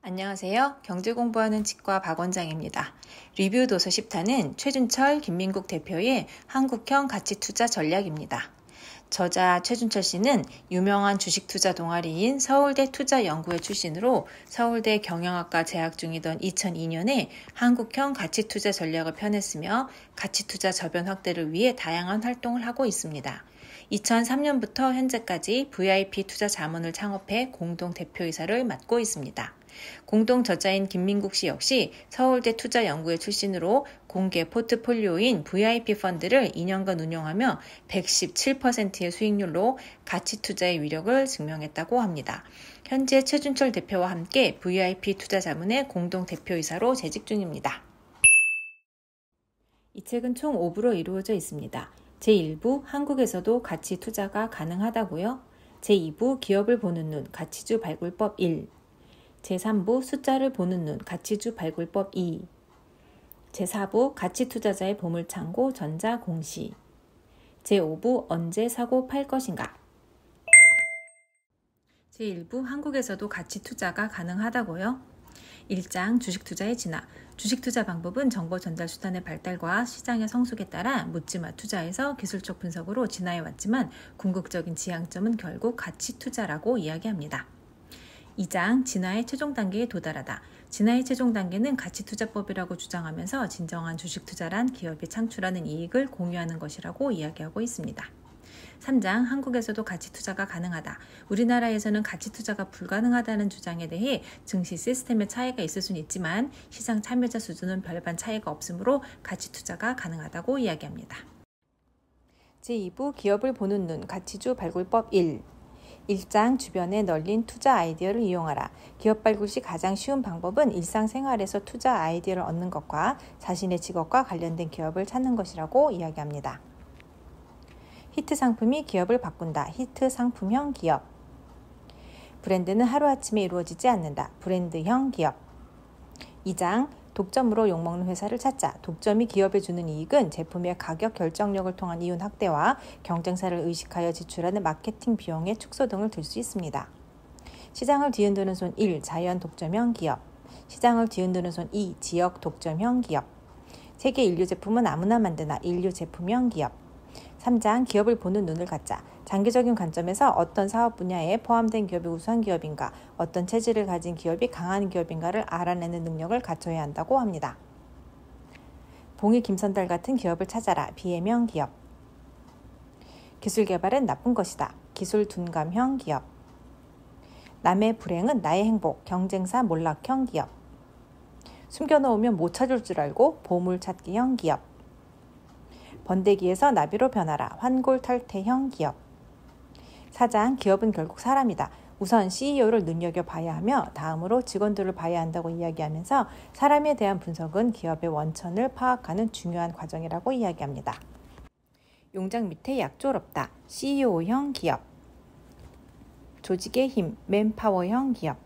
안녕하세요. 경제 공부하는 치과 박원장입니다. 리뷰 도서 10탄은 최준철, 김민국 대표의 한국형 가치투자 전략입니다. 저자 최준철 씨는 유명한 주식 투자 동아리인 서울대 투자연구회 출신으로 서울대 경영학과 재학 중이던 2002년에 한국형 가치투자 전략을 펴냈으며 가치투자 저변 확대를 위해 다양한 활동을 하고 있습니다. 2003년부터 현재까지 VIP 투자 자문을 창업해 공동 대표이사를 맡고 있습니다. 공동 저자인 김민국 씨 역시 서울대 투자연구회 출신으로 공개 포트폴리오인 VIP 펀드를 2년간 운영하며 117%의 수익률로 가치 투자의 위력을 증명했다고 합니다. 현재 최준철 대표와 함께 VIP 투자 자문의 공동 대표이사로 재직 중입니다. 이 책은 총 5부로 이루어져 있습니다. 제1부 한국에서도 가치 투자가 가능하다고요? 제2부 기업을 보는 눈 가치주 발굴법 1, 제3부 숫자를 보는 눈 가치주 발굴법 2, 제4부 가치투자자의 보물창고 전자공시, 제5부 언제 사고 팔 것인가. 제1부 한국에서도 가치투자가 가능하다고요? 1장 주식투자의 진화. 주식투자 방법은 정보 전달 수단의 발달과 시장의 성숙에 따라 묻지마 투자에서 기술적 분석으로 진화해왔지만 궁극적인 지향점은 결국 가치투자라고 이야기합니다. 2장 진화의 최종 단계에 도달하다. 진화의 최종 단계는 가치투자법이라고 주장하면서 진정한 주식투자란 기업이 창출하는 이익을 공유하는 것이라고 이야기하고 있습니다. 3장 한국에서도 가치투자가 가능하다. 우리나라에서는 가치투자가 불가능하다는 주장에 대해 증시 시스템의 차이가 있을 수는 있지만 시장 참여자 수준은 별반 차이가 없으므로 가치투자가 가능하다고 이야기합니다. 제2부 기업을 보는 눈 가치주 발굴법 1, 1장 주변에 널린 투자 아이디어를 이용하라. 기업 발굴 시 가장 쉬운 방법은 일상생활에서 투자 아이디어를 얻는 것과 자신의 직업과 관련된 기업을 찾는 것이라고 이야기합니다. 히트 상품이 기업을 바꾼다. 히트 상품형 기업. 브랜드는 하루아침에 이루어지지 않는다. 브랜드형 기업. 2장 독점으로 욕먹는 회사를 찾자. 독점이 기업에 주는 이익은 제품의 가격 결정력을 통한 이윤 확대와 경쟁사를 의식하여 지출하는 마케팅 비용의 축소 등을 들 수 있습니다. 시장을 뒤흔드는 손 1. 자연 독점형 기업. 시장을 뒤흔드는 손 2. 지역 독점형 기업. 세계 인류 제품은 아무나 만드나. 인류 제품형 기업. 3장 기업을 보는 눈을 갖자. 장기적인 관점에서 어떤 사업 분야에 포함된 기업이 우수한 기업인가, 어떤 체질을 가진 기업이 강한 기업인가를 알아내는 능력을 갖춰야 한다고 합니다. 봉이 김선달 같은 기업을 찾아라. 비애명 기업. 기술 개발은 나쁜 것이다. 기술 둔감형 기업. 남의 불행은 나의 행복. 경쟁사 몰락형 기업. 숨겨놓으면 못 찾을 줄 알고 보물찾기형 기업. 번데기에서 나비로 변하라. 환골탈태형 기업. 4장 기업은 결국 사람이다. 우선 CEO를 눈여겨봐야 하며 다음으로 직원들을 봐야 한다고 이야기하면서 사람에 대한 분석은 기업의 원천을 파악하는 중요한 과정이라고 이야기합니다. 용장 밑에 약졸 없다. CEO형 기업. 조직의 힘, 맨파워형 기업.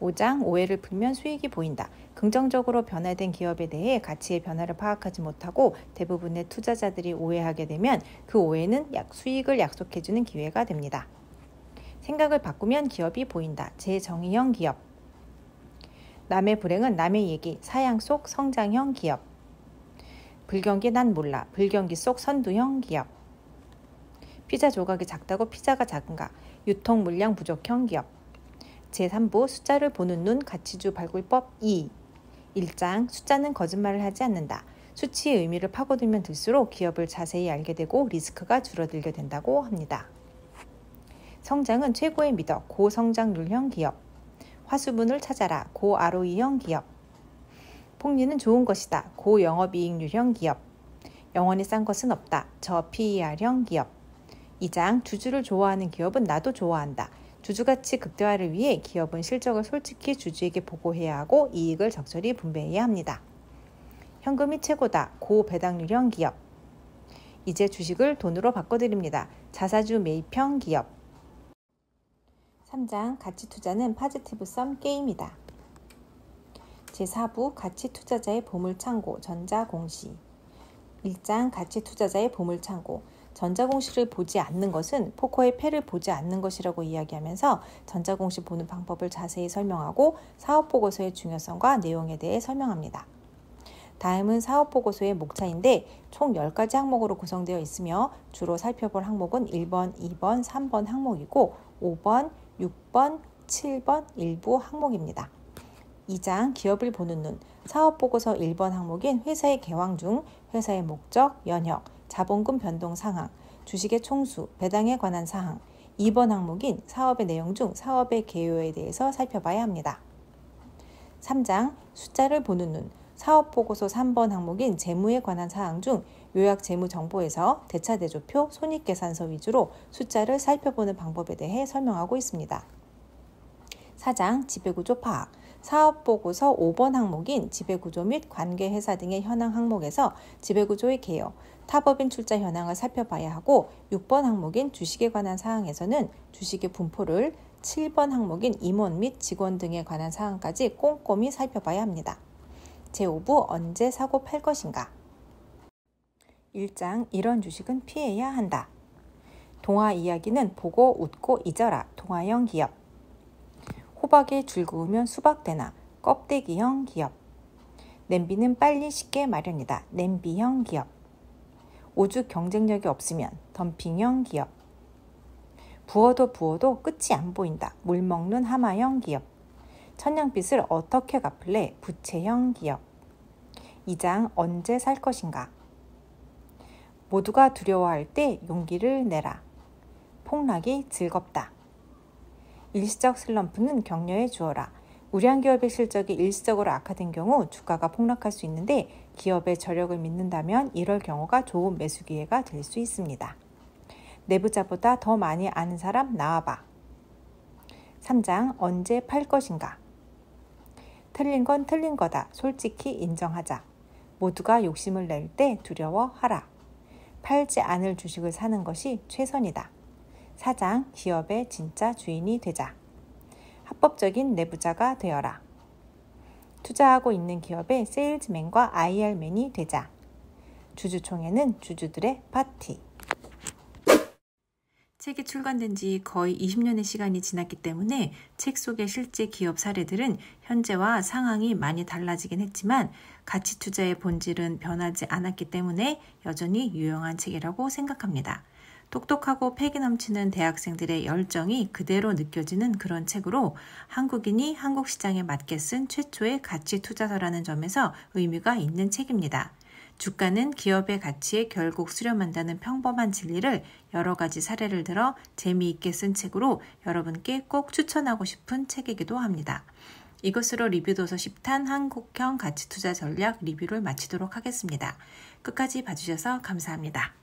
5장 오해를 풀면 수익이 보인다. 긍정적으로 변화된 기업에 대해 가치의 변화를 파악하지 못하고 대부분의 투자자들이 오해하게 되면 그 오해는 수익을 약속해주는 기회가 됩니다. 생각을 바꾸면 기업이 보인다. 재정의형 기업. 남의 불행은 남의 얘기. 사양 속 성장형 기업. 불경기 난 몰라. 불경기 속 선두형 기업. 피자 조각이 작다고 피자가 작은가. 유통 물량 부족형 기업. 제3부 숫자를 보는 눈 가치주 발굴법 2. 1장 숫자는 거짓말을 하지 않는다. 수치의 의미를 파고들면 들수록 기업을 자세히 알게 되고 리스크가 줄어들게 된다고 합니다. 성장은 최고의 미덕. 고성장률형 기업. 화수분을 찾아라. 고ROE형 기업. 폭리는 좋은 것이다. 고영업이익률형 기업. 영원히 싼 것은 없다. 저PER형 기업. 2장 주주를 좋아하는 기업은 나도 좋아한다. 주주가치 극대화를 위해 기업은 실적을 솔직히 주주에게 보고해야 하고 이익을 적절히 분배해야 합니다. 현금이 최고다. 고배당률형 기업. 이제 주식을 돈으로 바꿔드립니다. 자사주 매입형 기업. 3장 가치투자는 파지티브섬 게임이다. 제4부 가치투자자의 보물창고 전자공시. 1장 가치투자자의 보물창고. 전자공시를 보지 않는 것은 포커의 패를 보지 않는 것이라고 이야기하면서 전자공시 보는 방법을 자세히 설명하고 사업보고서의 중요성과 내용에 대해 설명합니다. 다음은 사업보고서의 목차인데 총 10가지 항목으로 구성되어 있으며 주로 살펴볼 항목은 1번, 2번, 3번 항목이고 5번, 6번, 7번 일부 항목입니다. 2장 기업을 보는 눈, 사업보고서 1번 항목인 회사의 개황 중 회사의 목적, 연혁, 자본금 변동 상황, 주식의 총수, 배당에 관한 사항, 2번 항목인 사업의 내용 중 사업의 개요에 대해서 살펴봐야 합니다. 3장 숫자를 보는 눈, 사업보고서 3번 항목인 재무에 관한 사항 중 요약 재무 정보에서 대차대조표, 손익계산서 위주로 숫자를 살펴보는 방법에 대해 설명하고 있습니다. 4장 지배구조 파악, 사업보고서 5번 항목인 지배구조 및 관계회사 등의 현황 항목에서 지배구조의 개요, 타법인 출자 현황을 살펴봐야 하고 6번 항목인 주식에 관한 사항에서는 주식의 분포를 7번 항목인 임원 및 직원 등에 관한 사항까지 꼼꼼히 살펴봐야 합니다. 제5부 언제 사고 팔 것인가? 1장 이런 주식은 피해야 한다. 동화 이야기는 보고 웃고 잊어라. 동화형 기업. 호박에 줄 그으면 수박 되나. 껍데기형 기업. 냄비는 빨리 식게 마련이다. 냄비형 기업. 오죽 경쟁력이 없으면 덤핑형 기업. 부어도 부어도 끝이 안 보인다. 물 먹는 하마형 기업. 천냥빚을 어떻게 갚을래? 부채형 기업. 2장 언제 살 것인가? 모두가 두려워할 때 용기를 내라. 폭락이 즐겁다. 일시적 슬럼프는 격려해 주어라. 우량 기업의 실적이 일시적으로 악화된 경우 주가가 폭락할 수 있는데 기업의 저력을 믿는다면 이럴 경우가 좋은 매수 기회가 될 수 있습니다. 내부자보다 더 많이 아는 사람 나와봐. 3장 언제 팔 것인가? 틀린 건 틀린 거다. 솔직히 인정하자. 모두가 욕심을 낼 때 두려워하라. 팔지 않을 주식을 사는 것이 최선이다. 4장 기업의 진짜 주인이 되자. 합법적인 내부자가 되어라. 투자하고 있는 기업의 세일즈맨과 IR맨이 되자. 주주총회는 주주들의 파티. 책이 출간된 지 거의 20년의 시간이 지났기 때문에 책 속의 실제 기업 사례들은 현재와 상황이 많이 달라지긴 했지만 가치 투자의 본질은 변하지 않았기 때문에 여전히 유용한 책이라고 생각합니다. 똑똑하고 패기 넘치는 대학생들의 열정이 그대로 느껴지는 그런 책으로 한국인이 한국 시장에 맞게 쓴 최초의 가치 투자서라는 점에서 의미가 있는 책입니다. 주가는 기업의 가치에 결국 수렴한다는 평범한 진리를 여러 가지 사례를 들어 재미있게 쓴 책으로 여러분께 꼭 추천하고 싶은 책이기도 합니다. 이것으로 리뷰도서 10탄 한국형 가치투자 전략 리뷰를 마치도록 하겠습니다. 끝까지 봐주셔서 감사합니다.